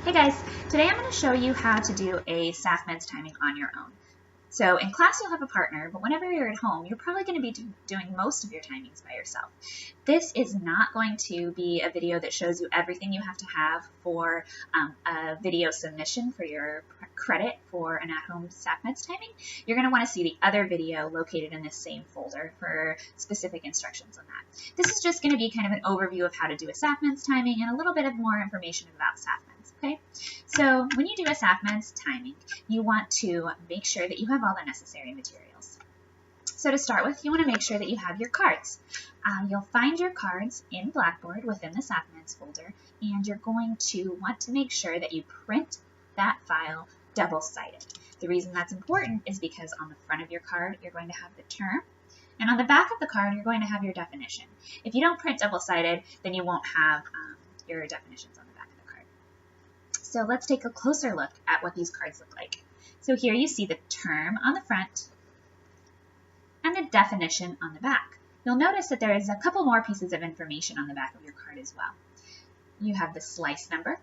Hey guys, today I'm going to show you how to do a SAFMEDS timing on your own. So in class you'll have a partner, but whenever you're at home, you're probably going to be doing most of your timings by yourself. This is not going to be a video that shows you everything you have to have for a video submission for your credit for an at-home SAFMEDS timing. You're going to want to see the other video located in this same folder for specific instructions on that. This is just going to be kind of an overview of how to do a SAFMEDS timing and a little bit of more information about SAFMEDS. Okay, so when you do a SAFMEDS timing, you want to make sure that you have all the necessary materials. So to start with, you want to make sure that you have your cards. You'll find your cards in Blackboard within the SAFMEDS folder, and you're going to want to make sure that you print that file double-sided. The reason that's important is because on the front of your card, you're going to have the term, and on the back of the card, you're going to have your definition. If you don't print double-sided, then you won't have your definitions on the back of the card. So let's take a closer look at what these cards look like. So here you see the term on the front and the definition on the back. You'll notice that there is a couple more pieces of information on the back of your card as well. You have the slice number.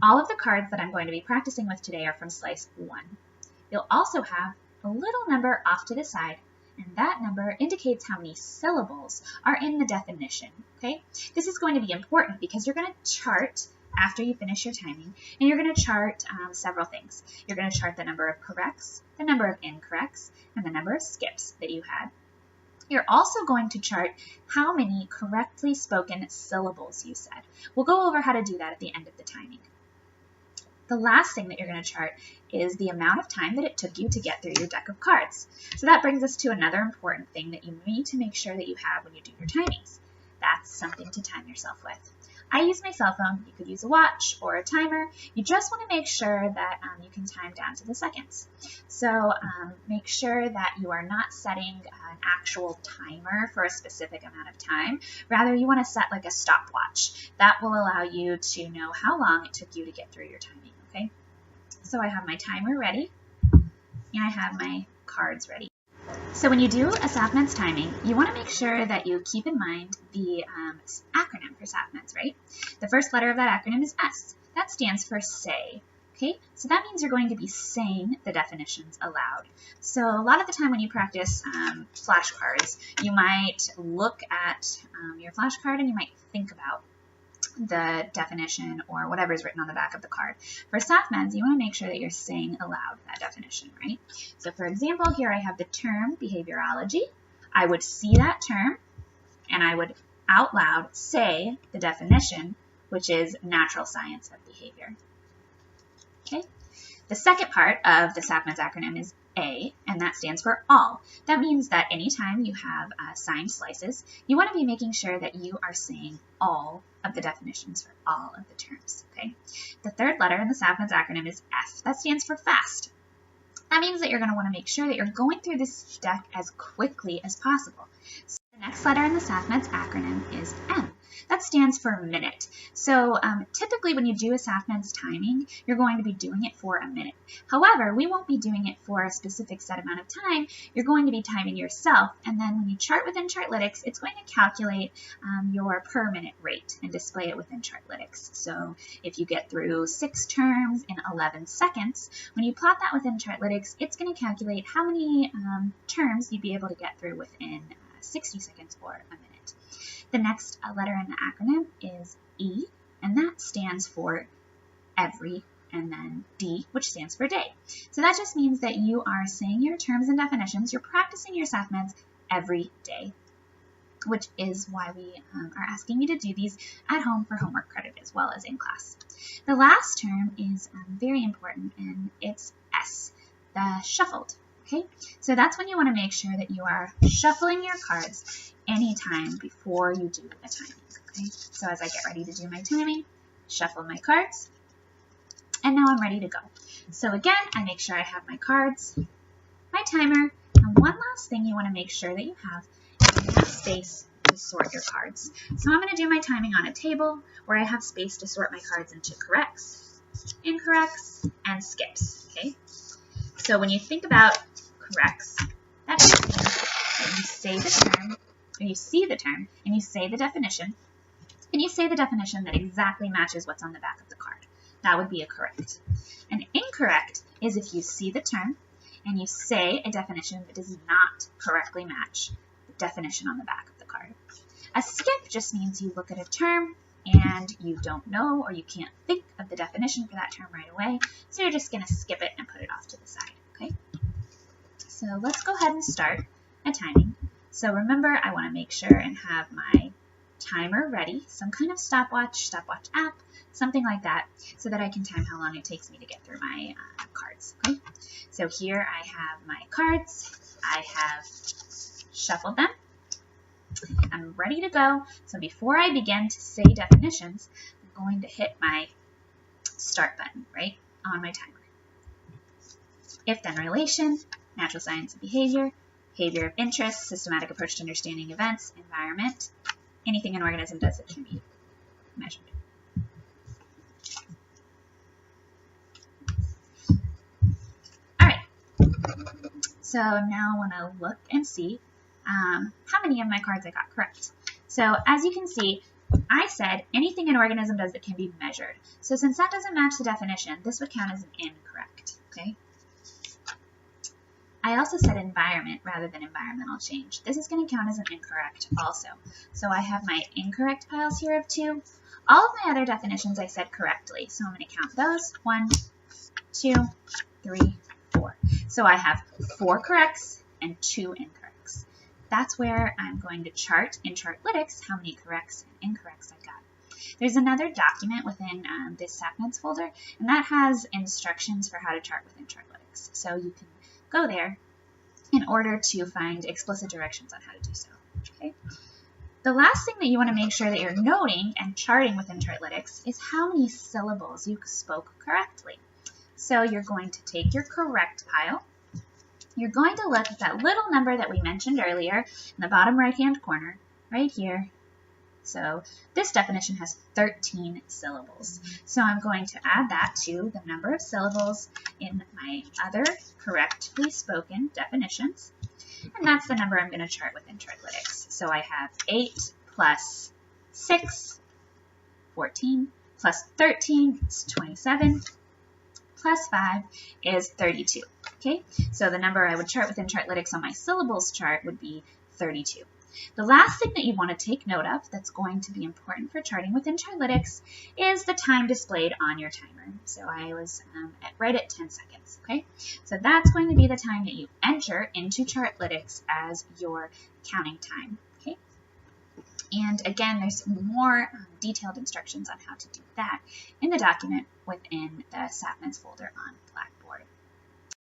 All of the cards that I'm going to be practicing with today are from slice 1. You'll also have a little number off to the side, and that number indicates how many syllables are in the definition. Okay? This is going to be important because you're going to chart after you finish your timing, and you're going to chart several things. You're going to chart the number of corrects, the number of incorrects, and the number of skips that you had. You're also going to chart how many correctly spoken syllables you said. We'll go over how to do that at the end of the timing. The last thing that you're going to chart is the amount of time that it took you to get through your deck of cards. So that brings us to another important thing that you need to make sure that you have when you do your timings. That's something to time yourself with. I use my cell phone. You could use a watch or a timer. You just want to make sure that you can time down to the seconds. So make sure that you are not setting an actual timer for a specific amount of time. Rather, you want to set like a stopwatch. That will allow you to know how long it took you to get through your timing. Okay? So I have my timer ready, and I have my cards ready. So when you do a SAFMEDS timing, you want to make sure that you keep in mind the acronym for SAFMEDS, right? The first letter of that acronym is S. That stands for say. Okay, so that means you're going to be saying the definitions aloud. So a lot of the time when you practice flashcards, you might look at your flashcard and you might think about the definition or whatever is written on the back of the card. For SAFMEDS, you want to make sure that you're saying aloud that definition, right? So for example, here I have the term behaviorology. I would see that term and I would out loud say the definition, which is natural science of behavior. Okay. The second part of the SAFMEDS acronym is A, and that stands for all. That means that anytime you have signed slices, you want to be making sure that you are saying all of the definitions for all of the terms. Okay. The third letter in the SAFMEDS acronym is F. That stands for fast. That means that you're going to want to make sure that you're going through this deck as quickly as possible. So the next letter in the SAFMEDS acronym is M. That stands for minute. So typically when you do a SAFMEDS timing, you're going to be doing it for a minute. However, we won't be doing it for a specific set amount of time. You're going to be timing yourself, and then when you chart within Chartlytics, it's going to calculate your per minute rate and display it within Chartlytics. So if you get through 6 terms in 11 seconds, when you plot that within Chartlytics, it's going to calculate how many terms you'd be able to get through within 60 seconds or a minute. The next letter in the acronym is E, and that stands for every, and then D, which stands for day. So that just means that you are saying your terms and definitions, you're practicing your SAFMEDS every day, which is why we are asking you to do these at home for homework credit as well as in class. The last term is very important, and it's S, the shuffled. Okay, so that's when you want to make sure that you are shuffling your cards anytime before you do a timing. Okay, so as I get ready to do my timing, shuffle my cards, and now I'm ready to go. So again, I make sure I have my cards, my timer, and one last thing you want to make sure that you have is you have space to sort your cards. So I'm going to do my timing on a table where I have space to sort my cards into corrects, incorrects, and skips. Okay, so when you think about corrects, that means that you say the term, or you see the term, and you say the definition, and you say the definition that exactly matches what's on the back of the card. That would be a correct. An incorrect is if you see the term and you say a definition that does not correctly match the definition on the back of the card. A skip just means you look at a term and you don't know or you can't think of the definition for that term right away, so you're just going to skip it and put it off to the side, okay? So let's go ahead and start a timing. So remember, I want to make sure and have my timer ready, some kind of stopwatch app, something like that, so that I can time how long it takes me to get through my cards, okay? So here I have my cards. I have shuffled them. I'm ready to go. So before I begin to say definitions, I'm going to hit my start button right on my timer. If-then relation, natural science and behavior, behavior of interest, systematic approach to understanding events, environment, anything an organism does that can be measured. All right. So now I want to look and see how many of my cards I got correct. So as you can see, I said anything an organism does that can be measured. So since that doesn't match the definition, this would count as an incorrect, okay? I also said environment rather than environmental change. This is going to count as an incorrect also. So I have my incorrect piles here of 2. All of my other definitions I said correctly, so I'm going to count those. 1, 2, 3, 4. So I have 4 corrects and 2 incorrects. That's where I'm going to chart in Chartlytics how many corrects and incorrects I got. There's another document within this SAFMEDS folder, and that has instructions for how to chart within Chartlytics. So you can go there in order to find explicit directions on how to do so. Okay? The last thing that you want to make sure that you're noting and charting within Chartlytics is how many syllables you spoke correctly. So you're going to take your correct pile. You're going to look at that little number that we mentioned earlier in the bottom right-hand corner, right here. So this definition has 13 syllables. So I'm going to add that to the number of syllables in my other correctly spoken definitions. And that's the number I'm going to chart within Chartlytics. So I have 8 plus 6, 14, plus 13 is 27, plus 5 is 32. Okay, so the number I would chart within Chartlytics on my syllables chart would be 32. The last thing that you want to take note of that's going to be important for charting within Chartlytics is the time displayed on your timer. So I was right at 10 seconds, okay? So that's going to be the time that you enter into Chartlytics as your counting time, okay? And again, there's more detailed instructions on how to do that in the document within the SAFMEDS folder